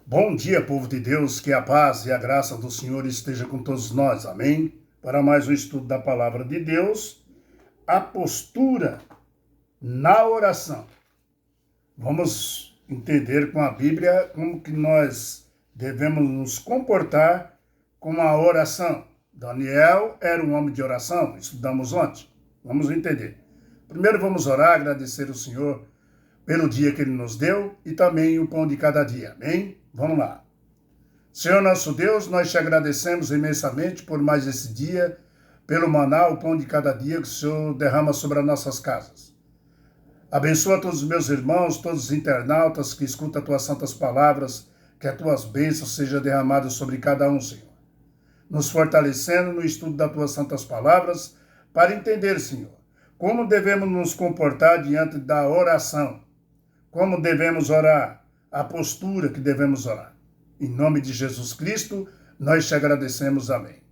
Bom dia, povo de Deus, que a paz e a graça do Senhor esteja com todos nós, amém? Para mais um estudo da Palavra de Deus, a postura na oração. Vamos entender com a Bíblia como que nós devemos nos comportar com a oração. Daniel era um homem de oração, estudamos ontem, vamos entender. Primeiro vamos orar, agradecer ao Senhor pelo dia que Ele nos deu e também o pão de cada dia, amém? Vamos lá. Senhor nosso Deus, nós te agradecemos imensamente por mais esse dia, pelo maná, o pão de cada dia que o Senhor derrama sobre as nossas casas. Abençoa todos os meus irmãos, todos os internautas que escutam as tuas santas palavras, que as tuas bênçãos sejam derramadas sobre cada um, Senhor. Nos fortalecendo no estudo das tuas santas palavras, para entender, Senhor, como devemos nos comportar diante da oração, como devemos orar, a postura que devemos orar. Em nome de Jesus Cristo, nós te agradecemos, amém.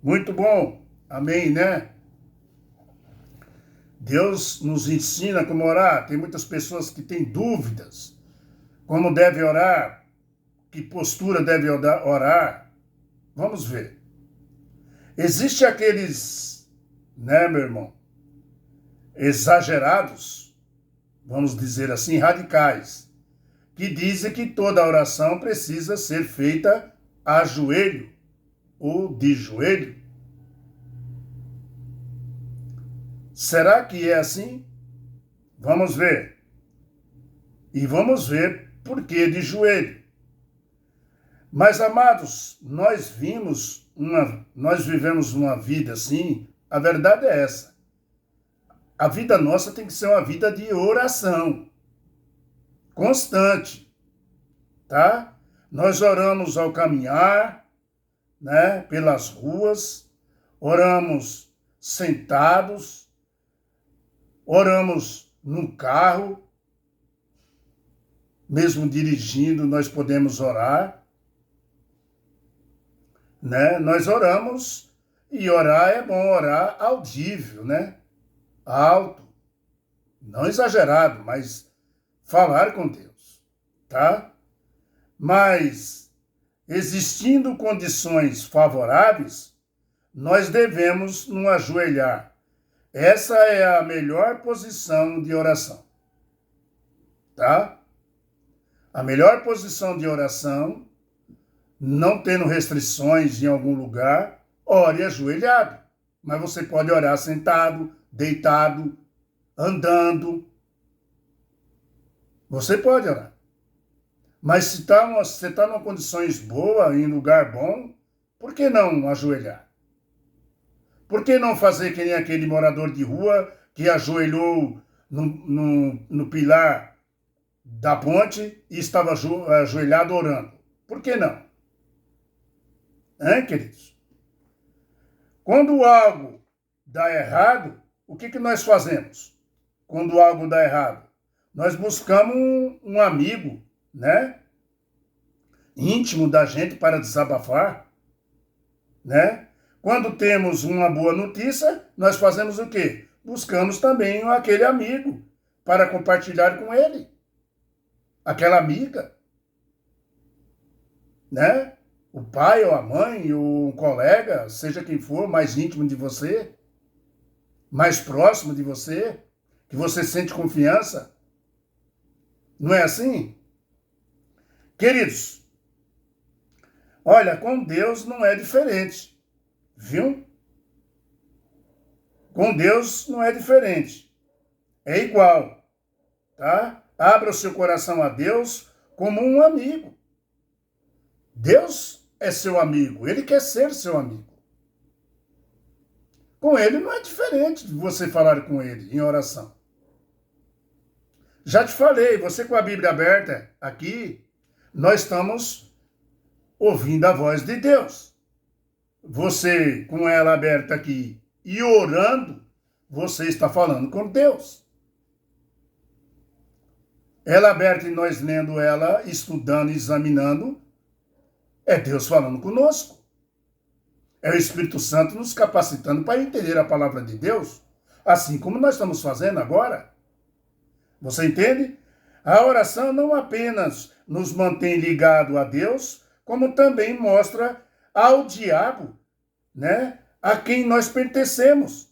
Muito bom, amém, né? Deus nos ensina como orar. Tem muitas pessoas que têm dúvidas, como deve orar, que postura deve orar. Vamos ver. Existem aqueles, né, meu irmão, exagerados, vamos dizer assim, radicais, que dizem que toda oração precisa ser feita a joelho ou de joelho. Será que é assim? Vamos ver. E vamos ver por que de joelho. Mas, amados, nós vivemos uma vida assim, a verdade é essa. A vida nossa tem que ser uma vida de oração constante, tá? Nós oramos ao caminhar, né, pelas ruas, oramos sentados, oramos no carro, mesmo dirigindo, nós podemos orar, né? Nós oramos, e orar é bom, orar audível, né? Alto, não exagerado, mas falar com Deus, tá? Mas, existindo condições favoráveis, nós devemos nos ajoelhar. Essa é a melhor posição de oração, tá? A melhor posição de oração, não tendo restrições em algum lugar, ore ajoelhado. Mas você pode orar sentado, deitado, andando. Você pode orar. Mas se você está em condições boas, em lugar bom, por que não ajoelhar? Por que não fazer que nem aquele morador de rua que ajoelhou no pilar da ponte e estava ajoelhado orando? Por que não? Hein, queridos? Quando algo dá errado, o que nós fazemos? Quando algo dá errado? Nós buscamos um amigo, né? Íntimo da gente para desabafar, né? Quando temos uma boa notícia, nós fazemos o quê? Buscamos também aquele amigo para compartilhar com ele. Aquela amiga, né? O pai ou a mãe ou um colega, seja quem for, mais íntimo de você, mais próximo de você, que você sente confiança. Não é assim? Queridos, olha, com Deus não é diferente, viu? Com Deus não é diferente, é igual, tá? Abra o seu coração a Deus como um amigo. Deus é seu amigo, Ele quer ser seu amigo. Com Ele não é diferente de você falar com Ele em oração. Já te falei, você com a Bíblia aberta aqui, nós estamos ouvindo a voz de Deus. Você com ela aberta aqui e orando, você está falando com Deus. Ela aberta e nós lendo ela, estudando, examinando, é Deus falando conosco. É o Espírito Santo nos capacitando para entender a palavra de Deus, assim como nós estamos fazendo agora. Você entende? A oração não apenas nos mantém ligado a Deus, como também mostra ao diabo, né, a quem nós pertencemos.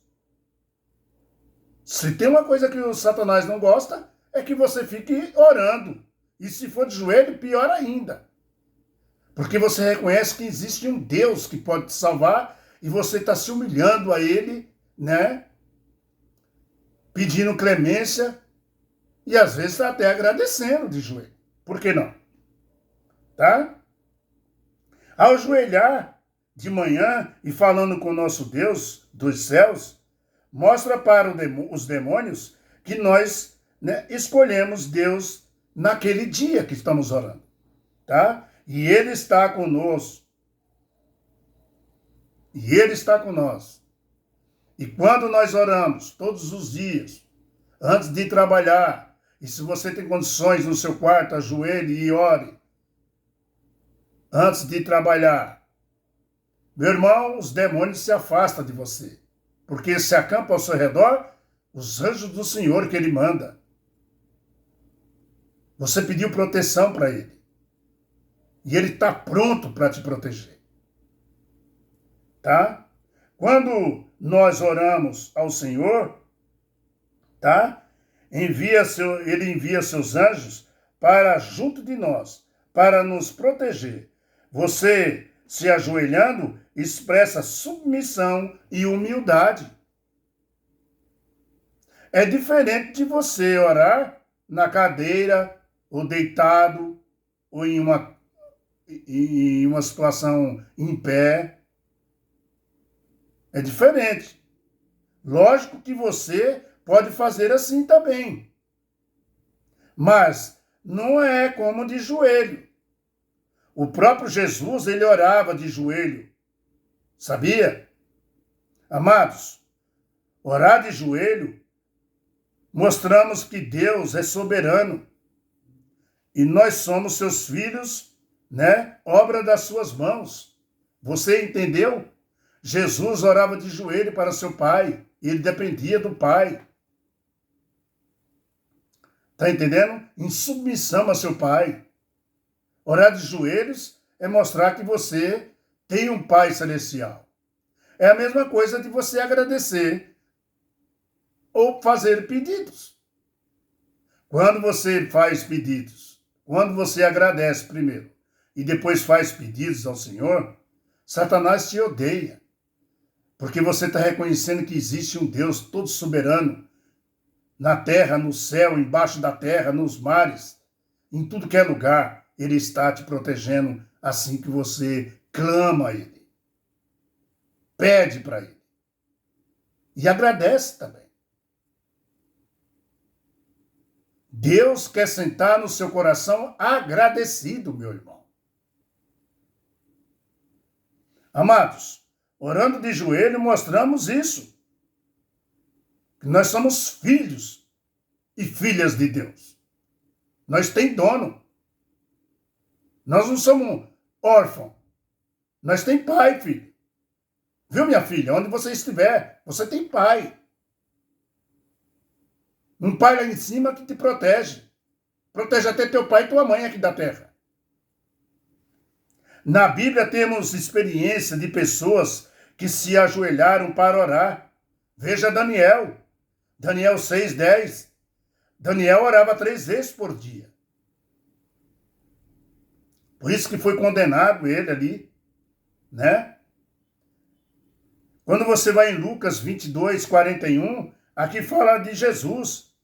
Se tem uma coisa que o Satanás não gosta, é que você fique orando. E se for de joelho, pior ainda. Porque você reconhece que existe um Deus que pode te salvar e você está se humilhando a Ele, né? Pedindo clemência e às vezes está até agradecendo de joelho. Por que não? Tá? Ao ajoelhar de manhã e falando com o nosso Deus dos céus, mostra para os demônios que nós, né, escolhemos Deus naquele dia que estamos orando, tá? E Ele está conosco. E Ele está conosco. E quando nós oramos, todos os dias, antes de trabalhar, e se você tem condições no seu quarto, ajoelhe e ore, antes de trabalhar, meu irmão, os demônios se afastam de você, porque se acampa ao seu redor os anjos do Senhor que Ele manda. Você pediu proteção para Ele. E Ele está pronto para te proteger. Tá? Quando nós oramos ao Senhor, tá? Ele envia seus anjos para junto de nós, para nos proteger. Você, se ajoelhando, expressa submissão e humildade. É diferente de você orar na cadeira, ou deitado, ou em uma situação em pé. É diferente. Lógico que você pode fazer assim também. Mas não é como de joelho. O próprio Jesus, ele orava de joelho. Sabia? Amados, orar de joelho, mostramos que Deus é soberano. E nós somos seus filhos, né? Obra das suas mãos. Você entendeu? Jesus orava de joelho para seu pai. E ele dependia do pai. Está entendendo? Em submissão a seu pai. Orar de joelhos é mostrar que você tem um pai celestial. É a mesma coisa de você agradecer ou fazer pedidos. Quando você faz pedidos, quando você agradece primeiro e depois faz pedidos ao Senhor, Satanás te odeia. Porque você está reconhecendo que existe um Deus todo soberano, na terra, no céu, embaixo da terra, nos mares, em tudo que é lugar, Ele está te protegendo assim que você clama a Ele. Pede para Ele. E agradece também. Deus quer sentar no seu coração agradecido, meu irmão. Amados, orando de joelho, mostramos isso. Que nós somos filhos e filhas de Deus. Nós temos dono. Nós não somos órfãos. Nós temos pai, filho. Viu, minha filha? Onde você estiver, você tem pai. Um pai lá em cima que te protege. Protege até teu pai e tua mãe aqui da terra. Na Bíblia temos experiência de pessoas que se ajoelharam para orar. Veja Daniel. Daniel 6:10. Daniel orava 3 vezes por dia. Por isso que foi condenado ele ali, né? Quando você vai em Lucas 22:41, aqui fala de Jesus,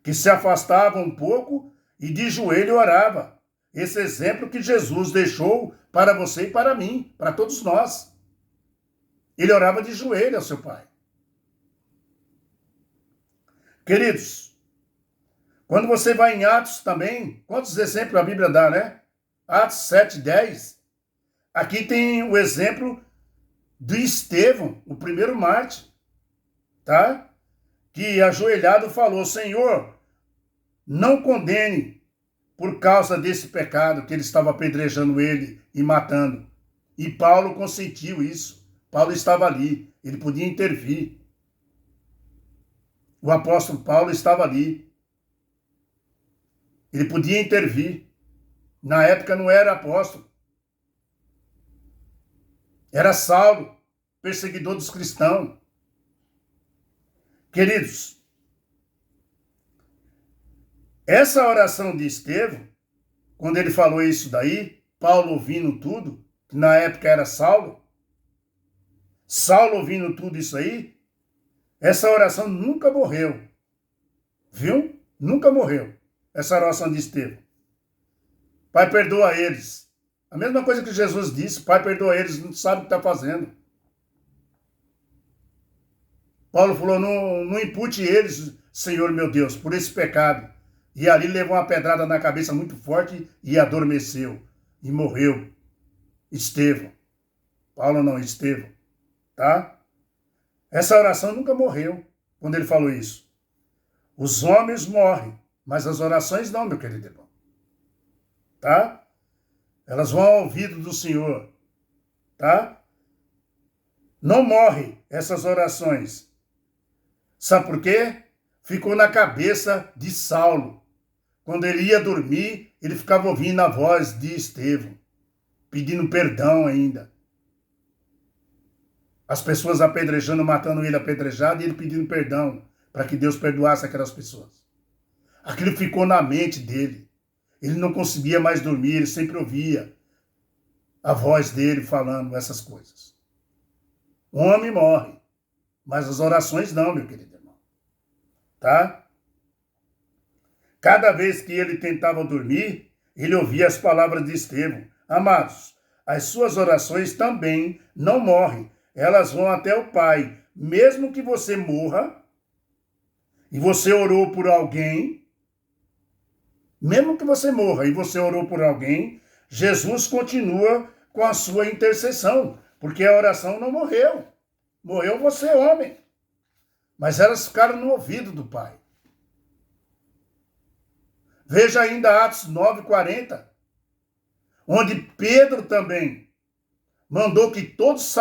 que se afastava um pouco e de joelho orava. Esse exemplo que Jesus deixou para você e para mim, para todos nós. Ele orava de joelho ao seu Pai. Queridos, quando você vai em Atos também, quantos exemplos a Bíblia dá, né? Atos 7:10. Aqui tem o exemplo de Estevão, o primeiro mártir, tá? Que ajoelhado falou: Senhor, não condene por causa desse pecado que ele estava apedrejando ele e matando. E Paulo consentiu isso. Paulo estava ali, ele podia intervir. O apóstolo Paulo estava ali. Ele podia intervir. Na época não era apóstolo. Era Saulo, perseguidor dos cristãos. Queridos, essa oração de Estevão, quando ele falou isso daí, Paulo ouvindo tudo, que na época era Saulo ouvindo tudo isso aí, essa oração nunca morreu. Viu? Nunca morreu. Essa oração de Estevão. Pai, perdoa eles. A mesma coisa que Jesus disse, Pai, perdoa eles, não sabe o que está fazendo. Paulo falou, não impute eles, Senhor meu Deus, por esse pecado. E ali levou uma pedrada na cabeça muito forte e adormeceu. E morreu. Estevão. Paulo não, Estevão. Tá? Essa oração nunca morreu quando ele falou isso. Os homens morrem, mas as orações não, meu querido irmão. Tá? Elas vão ao ouvido do Senhor. Tá? Não morrem essas orações. Sabe por quê? Ficou na cabeça de Saulo. Quando ele ia dormir, ele ficava ouvindo a voz de Estevão, pedindo perdão ainda. As pessoas apedrejando, matando ele apedrejado, e ele pedindo perdão, para que Deus perdoasse aquelas pessoas. Aquilo ficou na mente dele. Ele não conseguia mais dormir, ele sempre ouvia a voz dele falando essas coisas. O homem morre, mas as orações não, meu querido irmão. Tá? Cada vez que ele tentava dormir, ele ouvia as palavras de Estevão. Amados, as suas orações também não morrem. Elas vão até o Pai. Mesmo que você morra, e você orou por alguém, mesmo que você morra e você orou por alguém, Jesus continua com a sua intercessão, porque a oração não morreu. Morreu você, homem. Mas elas ficaram no ouvido do Pai. Veja ainda Atos 9:40, onde Pedro também mandou que todos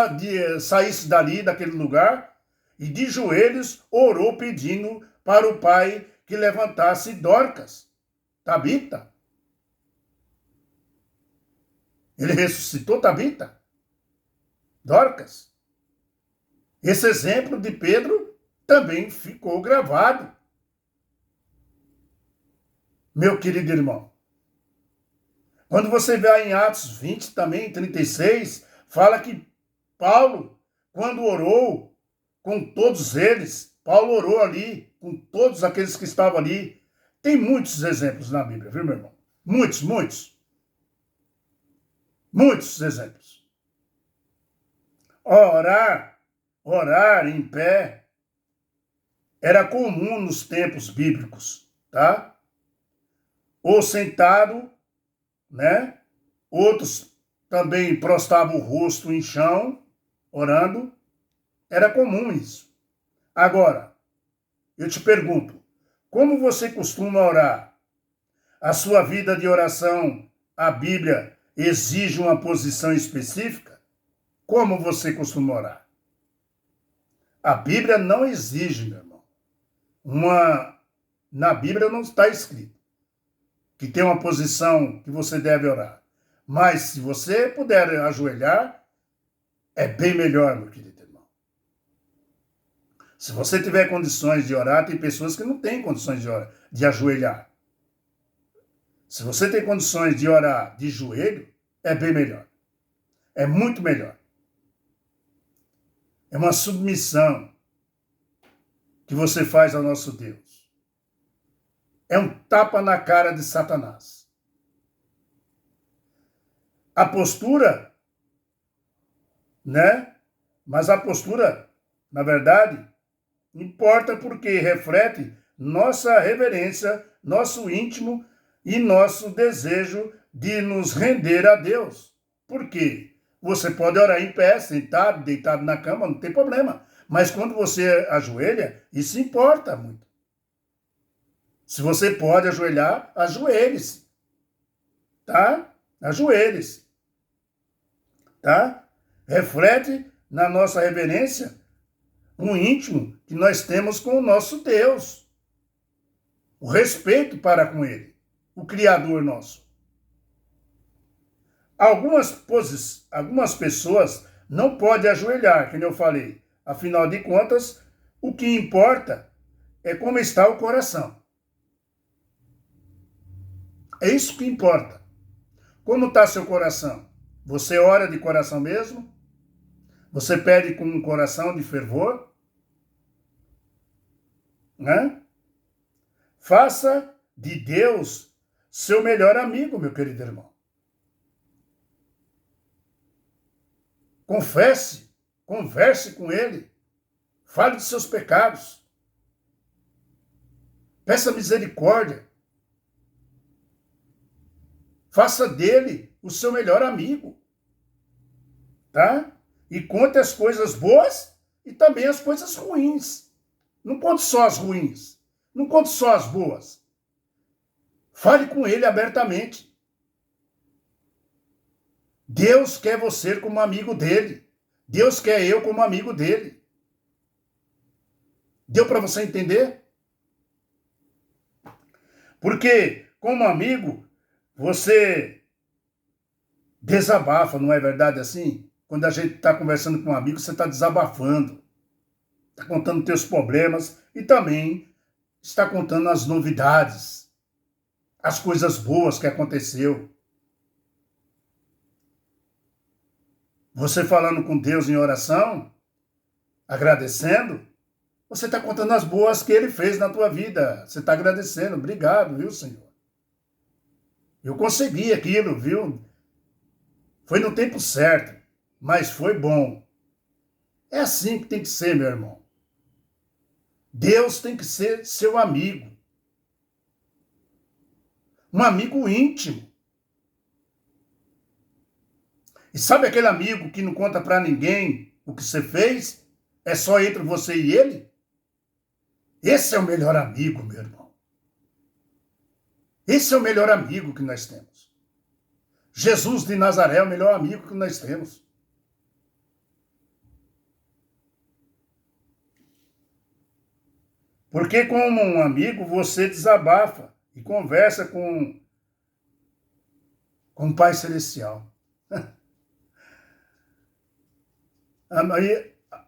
saíssem dali, daquele lugar, e de joelhos orou pedindo para o Pai que levantasse Dorcas, Tabita. Ele ressuscitou Tabita, Dorcas. Esse exemplo de Pedro também ficou gravado. Meu querido irmão, quando você vê em Atos 20 também, 36, fala que Paulo, quando orou com todos eles, Paulo orou ali com todos aqueles que estavam ali. Tem muitos exemplos na Bíblia, viu, meu irmão? Muitos, muitos. Muitos exemplos. Orar em pé era comum nos tempos bíblicos, tá? Ou sentado, né? Outros também prostravam o rosto em chão, orando. Era comum isso. Agora, eu te pergunto, como você costuma orar? A sua vida de oração, a Bíblia, exige uma posição específica? Como você costuma orar? A Bíblia não exige, meu irmão. Na Bíblia não está escrito que tem uma posição que você deve orar. Mas se você puder ajoelhar, é bem melhor, meu querido irmão. Se você tiver condições de orar, tem pessoas que não têm condições de ajoelhar. Se você tem condições de orar de joelho, é bem melhor. É muito melhor. É uma submissão que você faz ao nosso Deus. É um tapa na cara de Satanás. A postura, né? Mas a postura, na verdade, importa porque reflete nossa reverência, nosso íntimo e nosso desejo de nos render a Deus. Por quê? Você pode orar em pé, sentado, deitado na cama, não tem problema. Mas quando você ajoelha, isso importa muito. Se você pode ajoelhar, ajoelhe-se. Tá? Ajoelhe-se. Tá? Reflete na nossa reverência, o íntimo que nós temos com o nosso Deus. O respeito para com Ele, o Criador nosso. Algumas pessoas não podem ajoelhar, como eu falei. Afinal de contas, o que importa é como está o coração. É isso que importa. Como está seu coração? Você ora de coração mesmo? Você pede com um coração de fervor? Né? Faça de Deus seu melhor amigo, meu querido irmão. Converse com Ele. Fale de seus pecados. Peça misericórdia. Faça dele o seu melhor amigo. Tá? E conte as coisas boas e também as coisas ruins. Não conte só as ruins. Não conte só as boas. Fale com ele abertamente. Deus quer você como amigo dele. Deus quer eu como amigo dele. Deu para você entender? Porque, como amigo, você desabafa, não é verdade assim? Quando a gente está conversando com um amigo, você está desabafando. Está contando teus problemas e também está contando as novidades, as coisas boas que aconteceu. Você falando com Deus em oração, agradecendo, você está contando as boas que Ele fez na tua vida. Você está agradecendo. Obrigado, viu, Senhor? Eu consegui aquilo, viu? Foi no tempo certo, mas foi bom. É assim que tem que ser, meu irmão. Deus tem que ser seu amigo. Um amigo íntimo. E sabe aquele amigo que não conta para ninguém o que você fez? É só entre você e ele? Esse é o melhor amigo, meu irmão. Esse é o melhor amigo que nós temos. Jesus de Nazaré é o melhor amigo que nós temos. Porque como um amigo você desabafa e conversa com o Pai Celestial.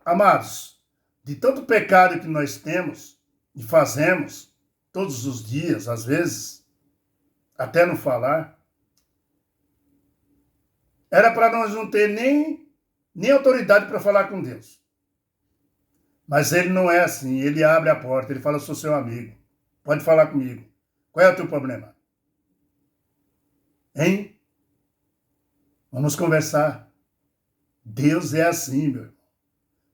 Amados, de tanto pecado que nós temos e fazemos todos os dias, às vezes, até não falar, era para nós não ter nem autoridade para falar com Deus. Mas ele não é assim, ele abre a porta, ele fala, eu sou seu amigo, pode falar comigo. Qual é o teu problema? Hein? Vamos conversar. Deus é assim, meu irmão.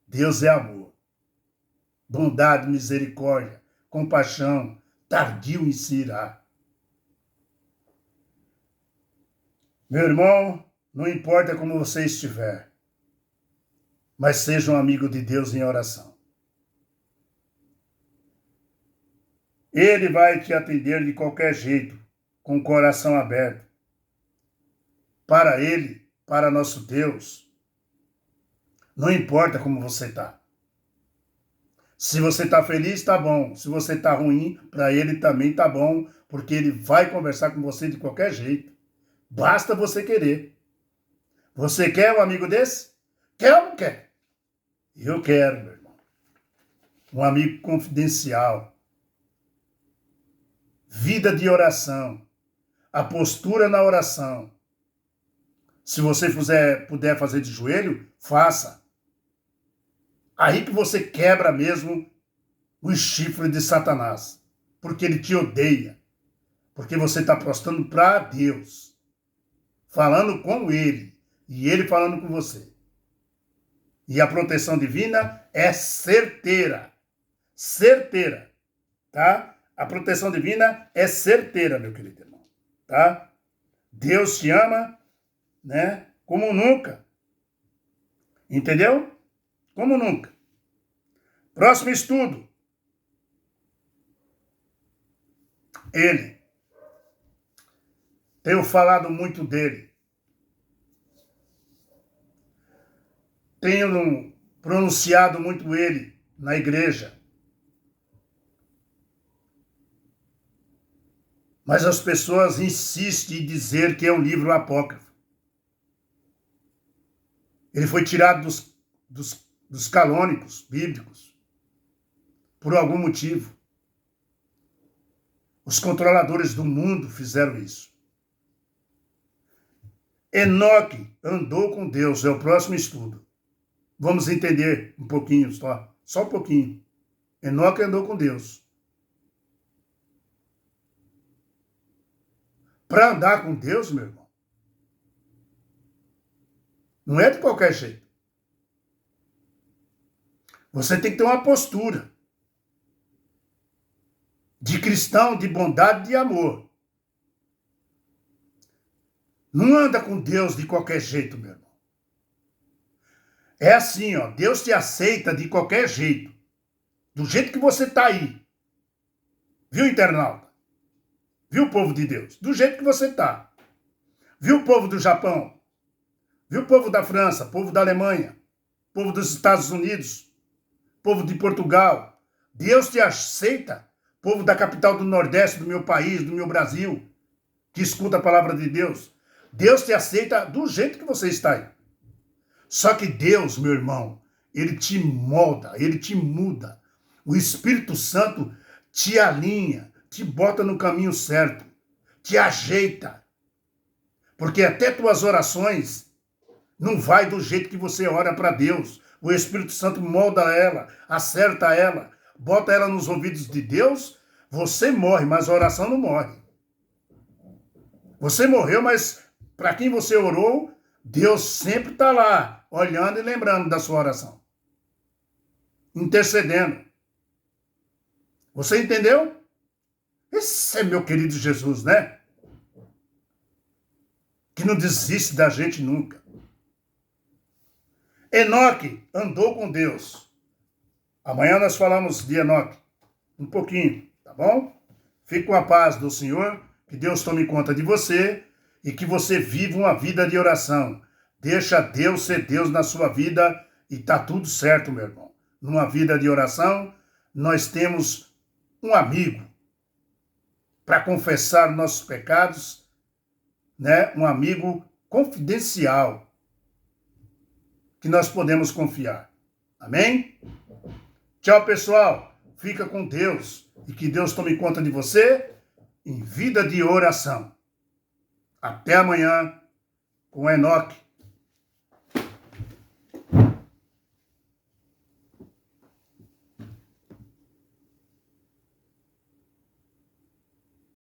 Deus é amor. Bondade, misericórdia, compaixão, tardio em se irar. Meu irmão, não importa como você estiver, mas seja um amigo de Deus em oração. Ele vai te atender de qualquer jeito, com o coração aberto. Para Ele, para nosso Deus, não importa como você está. Se você está feliz, está bom. Se você está ruim, para Ele também está bom, porque Ele vai conversar com você de qualquer jeito. Basta você querer. Você quer um amigo desse? Quer ou não quer? Eu quero, meu irmão. Um amigo confidencial. Vida de oração. A postura na oração. Se você puder fazer de joelho, faça. Aí que você quebra mesmo o chifre de Satanás. Porque ele te odeia. Porque você está apostando para Deus. Falando com ele. E ele falando com você. E a proteção divina é certeira. Certeira. Tá? A proteção divina é certeira, meu querido irmão. Tá? Deus te ama, né? Como nunca. Entendeu? Como nunca. Próximo estudo. Ele. Tenho falado muito dele. tenho pronunciado muito ele na igreja. Mas as pessoas insistem em dizer que é um livro apócrifo. Ele foi tirado dos canônicos bíblicos por algum motivo. Os controladores do mundo fizeram isso. Enoque andou com Deus, é o próximo estudo. Vamos entender um pouquinho só um pouquinho. Enoque andou com Deus. Para andar com Deus, meu irmão, não é de qualquer jeito. Você tem que ter uma postura de cristão, de bondade, de amor. Não anda com Deus de qualquer jeito, meu irmão. É assim, ó, Deus te aceita de qualquer jeito. Do jeito que você está aí. Viu, internauta? Viu, povo de Deus? Do jeito que você está. Viu o povo do Japão? Viu o povo da França, povo da Alemanha, povo dos Estados Unidos, povo de Portugal? Deus te aceita, povo da capital do Nordeste, do meu país, do meu Brasil, que escuta a palavra de Deus. Deus te aceita do jeito que você está aí. Só que Deus, meu irmão, ele te molda, ele te muda. O Espírito Santo te alinha, te bota no caminho certo, te ajeita. Porque até tuas orações não vai do jeito que você ora para Deus. O Espírito Santo molda ela, acerta ela, bota ela nos ouvidos de Deus. Você morre, mas a oração não morre. Você morreu, mas para quem você orou, Deus sempre está lá, olhando e lembrando da sua oração. Intercedendo. Você entendeu? Esse é meu querido Jesus, né? Que não desiste da gente nunca. Enoque andou com Deus. Amanhã nós falamos de Enoque. Um pouquinho, tá bom? Fique com a paz do Senhor. Que Deus tome conta de você. E que você viva uma vida de oração. Deixa Deus ser Deus na sua vida e tá tudo certo, meu irmão. Numa vida de oração, nós temos um amigo para confessar nossos pecados, né? Um amigo confidencial que nós podemos confiar. Amém? Tchau, pessoal. Fica com Deus e que Deus tome conta de você em vida de oração. Até amanhã com Enoque.